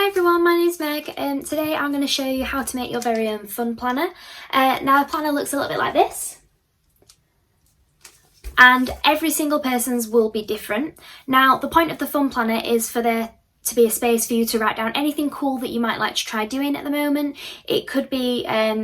Hi everyone, my name's Meg and today I'm going to show you how to make your very own fun planner. Now the planner looks a little bit like this and every single person's will be different. Now the point of the fun planner is for there to be a space for you to write down anything cool that you might like to try doing at the moment. It could be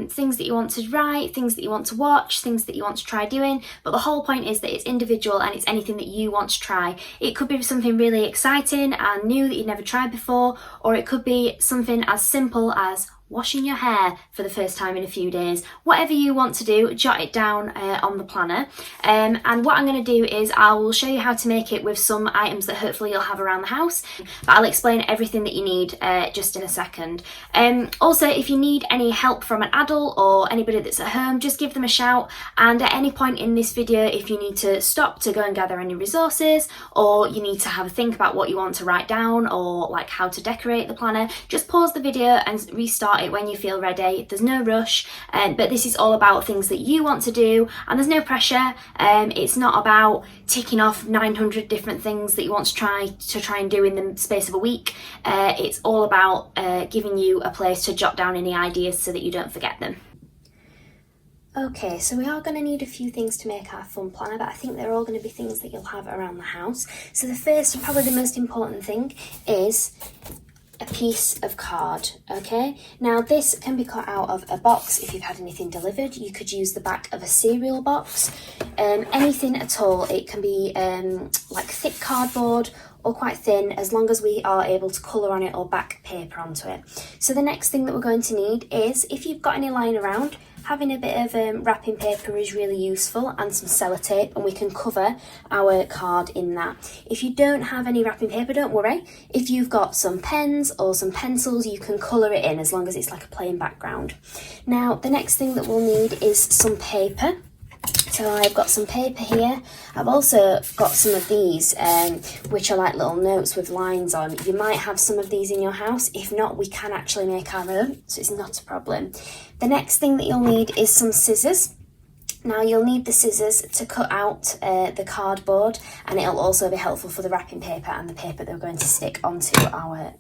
things that you want to write, things that you want to watch, things that you want to try doing, but the whole point is that it's individual and it's anything that you want to try. It could be something really exciting and new that you've never tried before, or it could be something as simple as washing your hair for the first time in a few days. Whatever you want to do, jot it down on the planner. And what I'm going to do is I will show you how to make it with some items that hopefully you'll have around the house, but I'll explain everything that you need just in a second. Also, if you need any help from an adult or anybody that's at home, just give them a shout, and at any point in this video, if you need to stop to go and gather any resources, or you need to have a think about what you want to write down or like how to decorate the planner, just pause the video and restart it when you feel ready. There's no rush, but this is all about things that you want to do and there's no pressure. It's not about ticking off 900 different things that you want to try and do in the space of a week. It's all about giving you a place to jot down any ideas so that you don't forget them. Okay, so we are going to need a few things to make our fun planner, but I think they're all going to be things that you'll have around the house. So the first and probably the most important thing is a piece of card. Okay, now this can be cut out of a box. If you've had anything delivered, you could use the back of a cereal box, anything at all. It can be like thick cardboard or quite thin, as long as we are able to colour on it or back paper onto it. So the next thing that we're going to need is, if you've got any lying around, having a bit of wrapping paper is really useful, and some sellotape, and we can cover our card in that. If you don't have any wrapping paper, don't worry. If you've got some pens or some pencils, you can colour it in as long as it's like a plain background. Now, the next thing that we'll need is some paper. So I've got some paper here. I've also got some of these, which are like little notes with lines on. You might have some of these in your house. If not, we can actually make our own, so it's not a problem. The next thing that you'll need is some scissors. Now you'll need the scissors to cut out the cardboard, and it'll also be helpful for the wrapping paper and the paper that we're going to stick onto our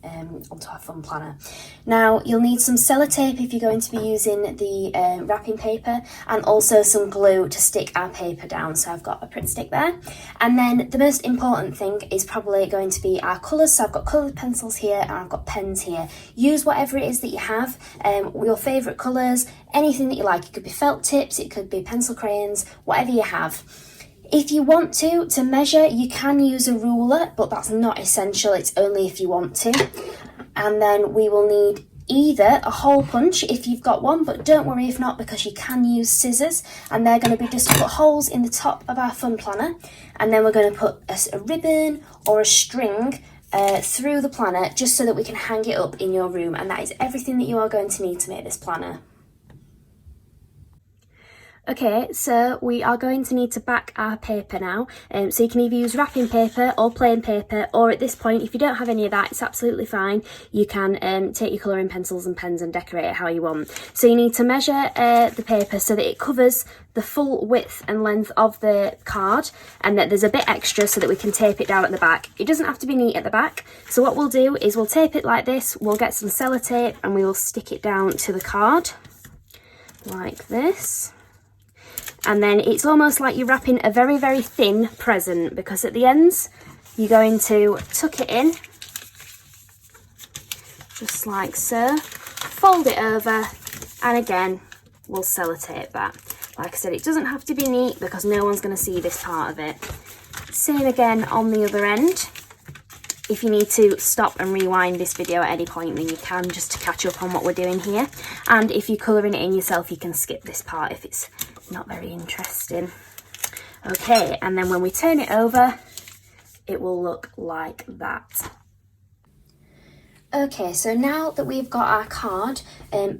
fun planner. Now you'll need some sellotape if you're going to be using the wrapping paper, and also some glue to stick our paper down. So I've got a Pritt stick there. And then the most important thing is probably going to be our colours. So I've got coloured pencils here and I've got pens here. Use whatever it is that you have, your favourite colours, anything that you like. It could be felt tips, it could be pencil crayons, whatever you have. If you want to measure, you can use a ruler, but that's not essential. It's only if you want to. And then we will need either a hole punch if you've got one, but don't worry if not, because you can use scissors, and they're going to be just put holes in the top of our fun planner, and then we're going to put a ribbon or a string through the planner, just so that we can hang it up in your room. And that is everything that you are going to need to make this planner. Okay, so we are going to need to back our paper now. So you can either use wrapping paper or plain paper, or at this point, if you don't have any of that, it's absolutely fine. You can take your colouring pencils and pens and decorate it how you want. So you need to measure the paper so that it covers the full width and length of the card, and that there's a bit extra so that we can tape it down at the back. It doesn't have to be neat at the back. So what we'll do is we'll tape it like this, we'll get some sellotape and we will stick it down to the card like this. And then it's almost like you're wrapping a very, very thin present, because at the ends, you're going to tuck it in, just like so, fold it over, and again, we'll sellotape that. Like I said, it doesn't have to be neat because no one's going to see this part of it. Same again on the other end. If you need to stop and rewind this video at any point, then you can, just to catch up on what we're doing here. And if you're colouring it in yourself, you can skip this part if it's not very interesting. Okay, and then when we turn it over, it will look like that. Okay, so now that we've got our card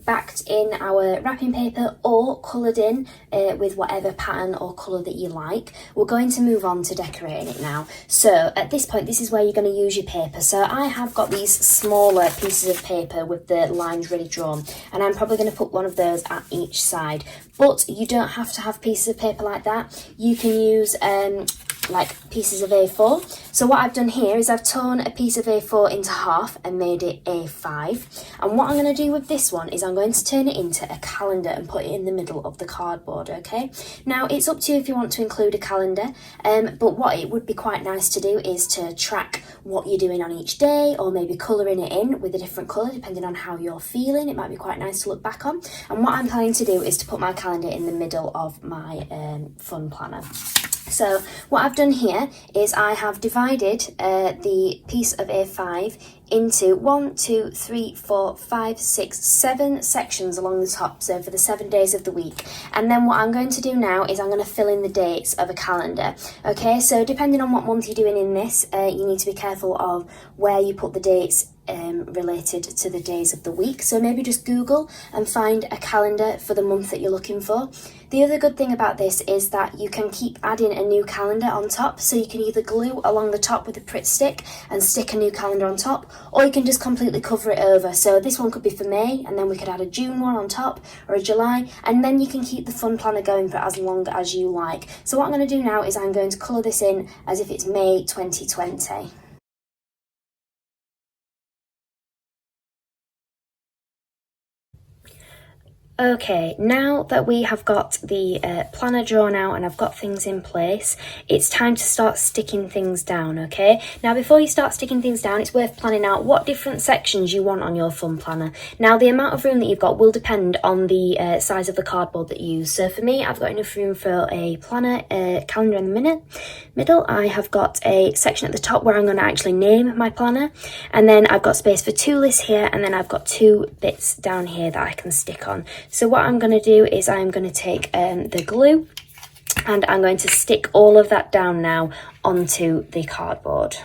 backed in our wrapping paper or coloured in with whatever pattern or colour that you like, we're going to move on to decorating it now. So at this point, this is where you're going to use your paper. So I have got these smaller pieces of paper with the lines ready drawn, and I'm probably going to put one of those at each side. But you don't have to have pieces of paper like that. You can use like pieces of A4. So what I've done here is I've torn a piece of A4 into half and made it A5. And what I'm going to do with this one is I'm going to turn it into a calendar and put it in the middle of the cardboard, okay? Now, it's up to you if you want to include a calendar, but what it would be quite nice to do is to track what you're doing on each day, or maybe colouring it in with a different colour depending on how you're feeling. It might be quite nice to look back on. And what I'm planning to do is to put my calendar in the middle of my fun planner. So what I've done here is I have divided the piece of A5 into 1, 2, 3, 4, 5, 6, 7 sections along the top, so for the 7 days of the week. And then what I'm going to do now is I'm going to fill in the dates of a calendar. Okay, so depending on what month you're doing in this, you need to be careful of where you put the dates related to the days of the week. So maybe just Google and find a calendar for the month that you're looking for. The other good thing about this is that you can keep adding a new calendar on top, so you can either glue along the top with a Pritt stick and stick a new calendar on top, or you can just completely cover it over. So this one could be for May, and then we could add a June one on top, or a July, and then you can keep the fun planner going for as long as you like. So what I'm going to do now is I'm going to colour this in as if it's May 2020. Okay, now that we have got the planner drawn out and I've got things in place, it's time to start sticking things down, okay? Now, before you start sticking things down, it's worth planning out what different sections you want on your fun planner. Now, the amount of room that you've got will depend on the size of the cardboard that you use. So for me, I've got enough room for a planner, calendar in the middle. I have got a section at the top where I'm going to actually name my planner. And then I've got space for 2 lists here, and then I've got 2 bits down here that I can stick on. So what I'm going to do is I'm going to take the glue and I'm going to stick all of that down now onto the cardboard.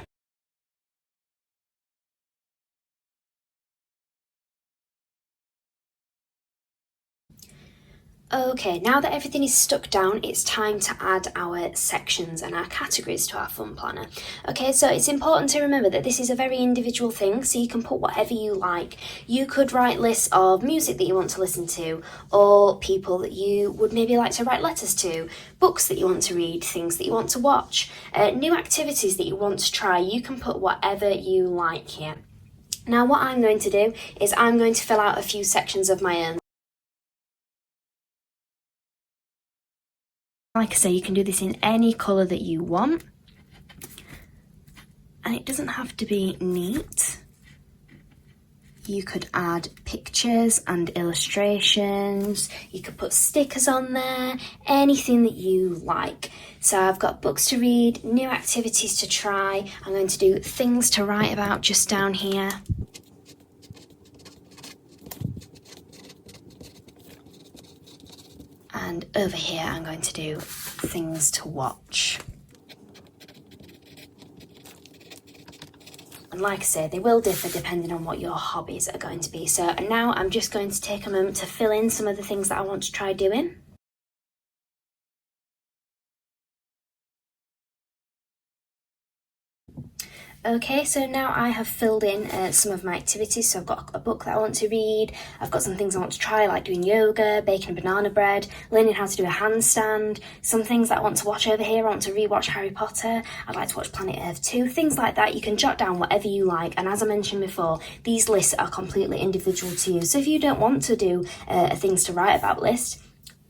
Okay, now that everything is stuck down, it's time to add our sections and our categories to our fun planner. Okay, so it's important to remember that this is a very individual thing, so you can put whatever you like. You could write lists of music that you want to listen to, or people that you would maybe like to write letters to, books that you want to read, things that you want to watch, new activities that you want to try. You can put whatever you like here. Now, what I'm going to do is I'm going to fill out a few sections of my own. Like I say, you can do this in any colour that you want, and it doesn't have to be neat. You could add pictures and illustrations, you could put stickers on there, anything that you like. So I've got books to read, new activities to try, I'm going to do things to write about just down here. And over here, I'm going to do things to watch. And like I say, they will differ depending on what your hobbies are going to be. So now I'm just going to take a moment to fill in some of the things that I want to try doing. Okay, so now I have filled in some of my activities. So I've got a book that I want to read, I've got some things I want to try, like doing yoga, baking a banana bread, learning how to do a handstand, some things that I want to watch over here. I want to rewatch Harry Potter, I'd like to watch Planet Earth 2, things like that. You can jot down whatever you like, and as I mentioned before, these lists are completely individual to you. So if you don't want to do a things to write about list,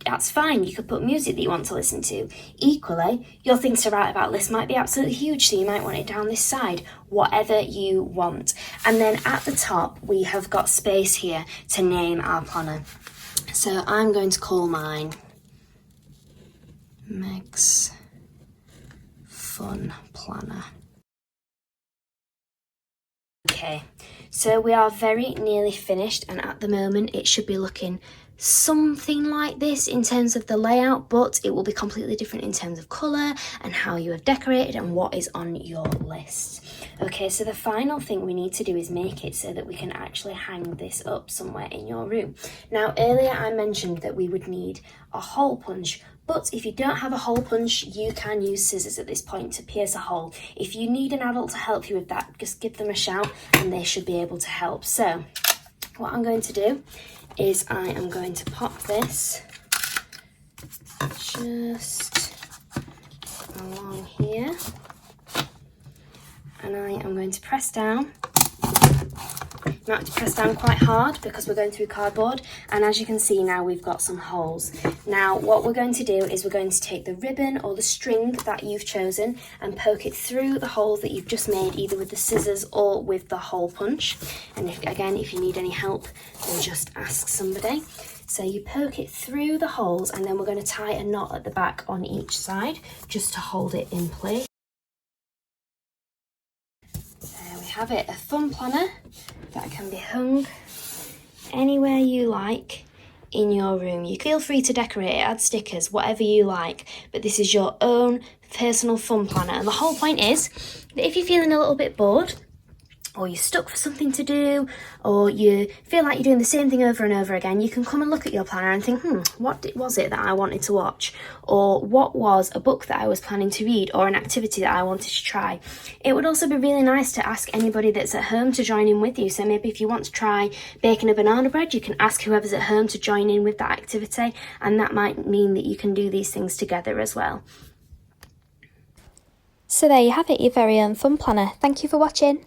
that's fine. You could put music that you want to listen to. Equally, your things to write about list might be absolutely huge, so you might want it down this side, whatever you want. And then at the top, we have got space here to name our planner. So I'm going to call mine Meg's Fun Planner. Okay, so we are very nearly finished, and at the moment it should be looking something like this in terms of the layout, but it will be completely different in terms of colour and how you have decorated and what is on your list. Okay, so the final thing we need to do is make it so that we can actually hang this up somewhere in your room. Now, earlier I mentioned that we would need a hole punch, but if you don't have a hole punch, you can use scissors at this point to pierce a hole. If you need an adult to help you with that, just give them a shout and they should be able to help. So what I'm going to do is I am going to pop this just along here, and I am going to press down. You might have to press down quite hard because we're going through cardboard, and as you can see now we've got some holes. Now what we're going to do is we're going to take the ribbon or the string that you've chosen and poke it through the holes that you've just made, either with the scissors or with the hole punch. And if you need any help, then just ask somebody. So you poke it through the holes, and then we're going to tie a knot at the back on each side just to hold it in place. There we have it, a fun planner that can be hung anywhere you like in your room. You feel free to decorate it, add stickers, whatever you like, but this is your own personal fun planner. And the whole point is that if you're feeling a little bit bored, or you're stuck for something to do, or you feel like you're doing the same thing over and over again, you can come and look at your planner and think, what was it that I wanted to watch? Or what was a book that I was planning to read, or an activity that I wanted to try? It would also be really nice to ask anybody that's at home to join in with you. So maybe if you want to try baking a banana bread, you can ask whoever's at home to join in with that activity, and that might mean that you can do these things together as well. So there you have it, your very own fun planner. Thank you for watching.